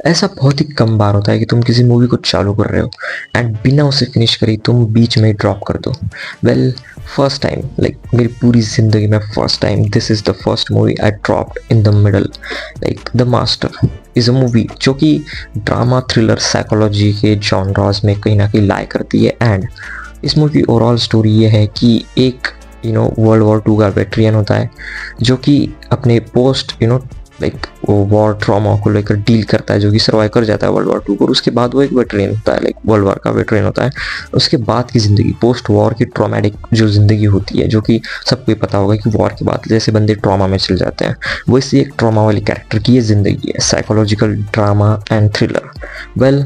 ऐसा बहुत ही कम बार होता है कि तुम किसी मूवी को चालू कर रहे हो एंड बिना उसे फिनिश करे तुम बीच में ड्रॉप कर दो। वेल, फर्स्ट टाइम, लाइक मेरी पूरी ज़िंदगी में first time, this is the first movie I dropped in the middle. Like the master is a movie जो कि ड्रामा, थ्रिलर, साइकोलॉजी के जॉनरास में कहीं ना कहीं लाई करती है। एंड इस मूवी की ओवरऑल स्टोरी ये है कि एक वर्ल्ड वॉर 2 का वेटरियन होता है जो कि अपने पोस्ट लाइक वो वॉर ट्रॉमा को लेकर डील करता है, जो कि सर्वाइव कर जाता है वर्ल्ड वॉर 2 को। और उसके बाद वो एक वेटरियन होता है, लाइक वर्ल्ड वॉर का वेटरियन होता है। उसके बाद की ज़िंदगी, पोस्ट वॉर की ट्रॉमेटिक जो ज़िंदगी होती है, जो कि सबको पता होगा कि वॉर के बाद जैसे बंदे ट्रॉमा में चल जाते हैं, वैसे एक ट्रॉमा वाली कैरेक्टर की ये ज़िंदगी है, psychological drama and thriller. Well,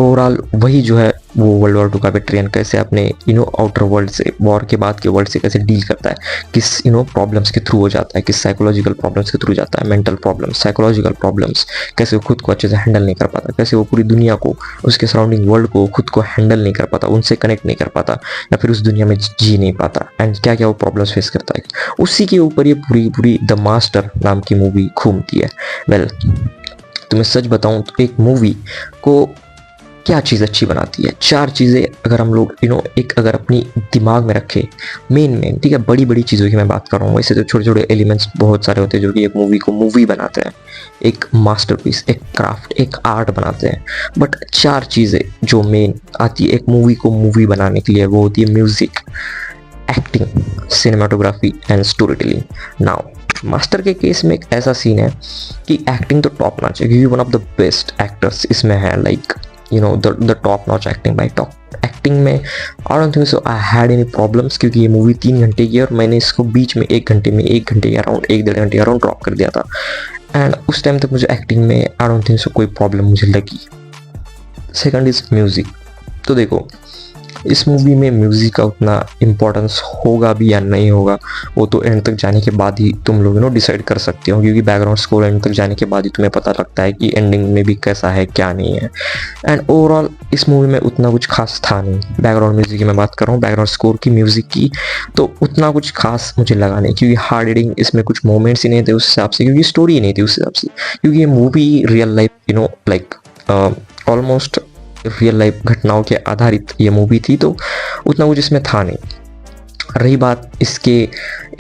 overall वही जो है वो वर्ल्ड वॉर 2 का वेटरियन कैसे अपने आउटर वर्ल्ड से, वॉर के बाद के वर्ल्ड से कैसे डील करता है, किस प्रॉब्लम्स के थ्रू हो जाता है, किस साइकोलॉजिकल प्रॉब्लम्स के थ्रू जाता है, मेंटल प्रॉब्लम्स, साइकोलॉजिकल प्रॉब्लम्स, कैसे वो खुद को अच्छे से हैंडल नहीं कर पाता, कैसे वो पूरी दुनिया को, उसके सराउंडिंग वर्ल्ड को खुद को हैंडल नहीं कर पाता, उनसे कनेक्ट नहीं कर पाता, या फिर उस दुनिया में जी नहीं पाता, एंड क्या क्या वो प्रॉब्लम्स फेस करता है। उसी के ऊपर ये पूरी पूरी द मास्टर नाम की मूवी घूमती है। वेल, तुम्हें सच बताऊं तो एक मूवी को क्या चीज़ अच्छी बनाती है, 4 चीज़ें अगर हम लोग एक अगर अपनी दिमाग में रखें, मेन ठीक है, बड़ी बड़ी चीज़ों की मैं बात कर रहा हूँ, वैसे तो छोटे छोटे एलिमेंट्स बहुत सारे होते हैं जो कि एक मूवी को मूवी बनाते हैं, एक मास्टरपीस, एक क्राफ्ट, एक आर्ट बनाते हैं। बट 4 चीज़ें जो मेन आती है एक मूवी को मूवी बनाने के लिए, वो होती है music, acting, cinematography and story telling. Now master के केस में एक ऐसा सीन है कि एक्टिंग तो टॉप नॉच है, क्योंकि one of the best actors इसमें है, like the top notch acting by top acting में I don't think so I had any problems, क्योंकि ये मूवी 3 घंटे की है और मैंने इसको बीच में 1 घंटे अराउंड 1-1.5 घंटे अराउंड ड्रॉप कर दिया था। एंड उस टाइम तक मुझे एक्टिंग में I don't think so कोई प्रॉब्लम मुझे लगी। Second is music. तो देखो, इस मूवी में म्यूज़िक का उतना इम्पोर्टेंस होगा भी या नहीं होगा, वो तो एंड तक जाने के बाद ही तुम लोग डिसाइड कर सकते हो, क्योंकि बैकग्राउंड स्कोर एंड तक जाने के बाद ही तुम्हें पता लगता है कि एंडिंग में भी कैसा है क्या नहीं है। एंड ओवरऑल इस मूवी में उतना कुछ खास था नहीं। बैकग्राउंड म्यूज़िक की मैं बात कर रहा हूँ, बैकग्राउंड स्कोर की, म्यूज़िक की, तो उतना कुछ खास मुझे लगा नहीं, क्योंकि हार्ड एडिंग इसमें कुछ मोमेंट्स ही नहीं थे उस हिसाब से, क्योंकि स्टोरी ही नहीं थी उस हिसाब से, क्योंकि ये movie real life like almost real life घटनाओं के आधारित ये मूवी थी, तो उतना कुछ इसमें था नहीं। रही बात इसके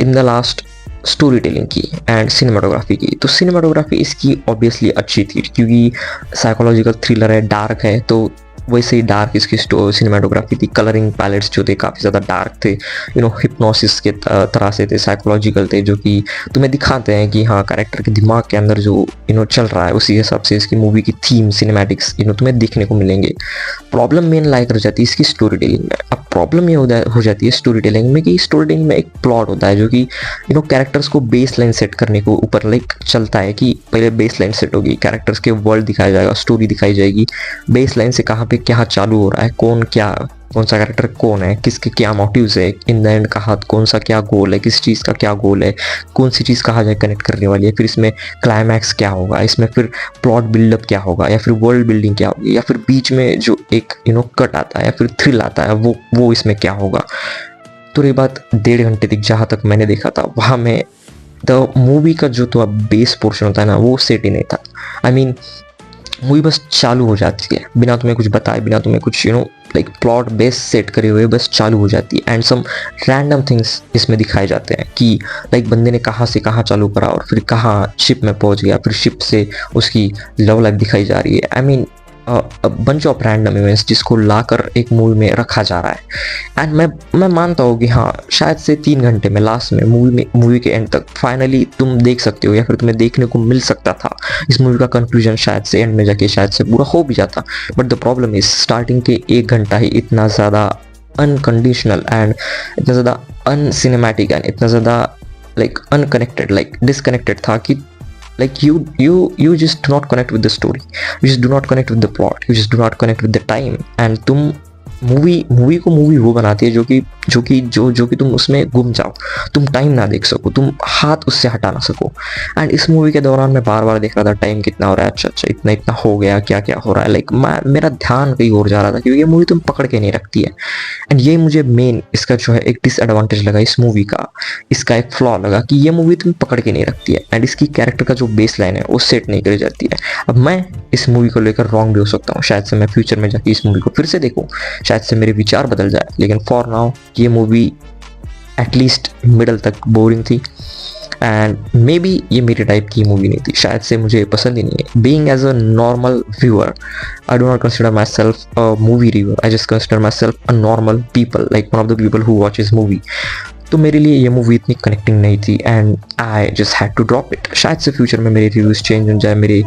in the last story telling की एंड सिनेमाटोग्राफी की, तो सिनेमाटोग्राफी इसकी ऑब्वियसली अच्छी थी, क्योंकि साइकोलॉजिकल थ्रिलर है, डार्क है, तो वैसे ही डार्क इसकी सिनेमाटोग्राफी थी। कलरिंग पैलेट्स जो थे काफ़ी ज़्यादा डार्क थे, हिप्नोसिस के तरह से थे, साइकोलॉजिकल थे, जो कि तुम्हें दिखाते हैं कि हाँ कैरेक्टर के दिमाग के अंदर जो चल रहा है, उसी हिसाब से इसकी मूवी की थीम, सिनेमैटिक्स तुम्हें देखने को मिलेंगे। प्रॉब्लम मेन लाइक कर जाती है इसकी स्टोरी टेलिंग में। अब प्रॉब्लम ये हो जाती है स्टोरी टेलिंग में कि स्टोरी टेलिंग में एक प्लॉट होता है जो कि कैरेक्टर्स को बेस लाइन सेट करने को ऊपर लाइक चलता है, कि पहले बेस लाइन सेट होगी, कैरेक्टर्स के वर्ल्ड दिखाया जाएगा, स्टोरी दिखाई जाएगी, बेस लाइन से कहाँ पे क्या चालू हो रहा है, कौन सा कैरेक्टर कौन है, किसके क्या मोटिव्स है, इन द एंड कहाँ कौन सा क्या गोल है, किस चीज़ का क्या गोल है, कौन सी चीज़ कहाँ जाए कनेक्ट करने वाली है, फिर इसमें क्लाइमैक्स क्या होगा, इसमें फिर प्लॉट बिल्डअप क्या होगा, या फिर वर्ल्ड बिल्डिंग क्या होगी, या फिर बीच में जो एक कट आता है या फिर थ्रिल आता है वो इसमें क्या होगा। तो ये बात 1.5 घंटे तक जहाँ तक मैंने देखा था, वहाँ में द मूवी का जो तो बेस पोर्शन होता है ना, वो सेट ही नहीं था। आई मीन मूवी बस चालू हो जाती है बिना तुम्हें कुछ बताए, बिना तुम्हें कुछ लाइक प्लॉट बेस सेट करे हुए बस चालू हो जाती है, एंड सम रैंडम थिंग्स इसमें दिखाए जाते हैं कि लाइक बंदे ने कहाँ से कहाँ चालू करा और फिर कहाँ शिप में पहुंच गया, फिर शिप से उसकी लव लाइफ दिखाई जा रही है। I mean bunch of random events जिसको लाकर एक मूवी में रखा जा रहा है। एंड मैं मानता हूँ कि हाँ शायद से 3 घंटे में लास्ट में मूवी के एंड तक फाइनली तुम देख सकते हो, या फिर तुम्हें देखने को मिल सकता था इस मूवी का कंक्लूजन, शायद से एंड में जाके शायद से पूरा हो भी जाता। But the problem is starting के 1 घंटा ही इतना ज़्यादा अनकंडीशनल एंड इतना ज़्यादा अनसिनेमैटिक एंड इतना ज़्यादा लाइक अनकनेक्टेड, लाइक डिसकनेक्टेड था कि like you just do not connect with the story, you just do not connect with the plot, you just do not connect with the time, and तुम movie movie को movie वो बनाती है जो कि तुम उसमें गुम जाओ, तुम टाइम ना देख सको, तुम हाथ उससे हटा ना सको। एंड इस मूवी के दौरान मैं बार बार देख रहा था टाइम कितना हो रहा है, अच्छा अच्छा इतना इतना हो गया, क्या क्या हो रहा है, लाइक मेरा ध्यान कहीं और जा रहा था, क्योंकि ये मूवी तुम पकड़ के नहीं रखती है। एंड ये मुझे मेन इसका जो है एक डिसएडवांटेज लगा इस मूवी का, इसका एक फ्लॉ लगा कि ये मूवी तुम पकड़ के नहीं रखती है, एंड इसकी कैरेक्टर का जो बेस लाइन है वो सेट नहीं करी जाती है। अब मैं इस मूवी को लेकर रॉन्ग भी हो सकता हूँ, शायद से मैं फ्यूचर में जाके इस मूवी को फिर से देखूँ, शायद से मेरे विचार बदल जाए, लेकिन फॉर नाउ ये मूवी एटलीस्ट मिडल तक बोरिंग थी। एंड मे बी ये मेरे टाइप की मूवी नहीं थी, शायद से मुझे पसंद ही नहीं है। Being as a normal viewer, I do not consider myself a movie reviewer, I just consider myself a normal people, like one of the people who watches movie. तो मेरे लिए ये मूवी इतनी connecting नहीं थी and I just had to drop it. शायद से future में मेरे रिव्यूज चेंज हो जाए, मेरे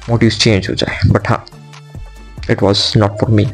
मोटिव्स चेंज हो जाए, बट हाँ, it was not for me.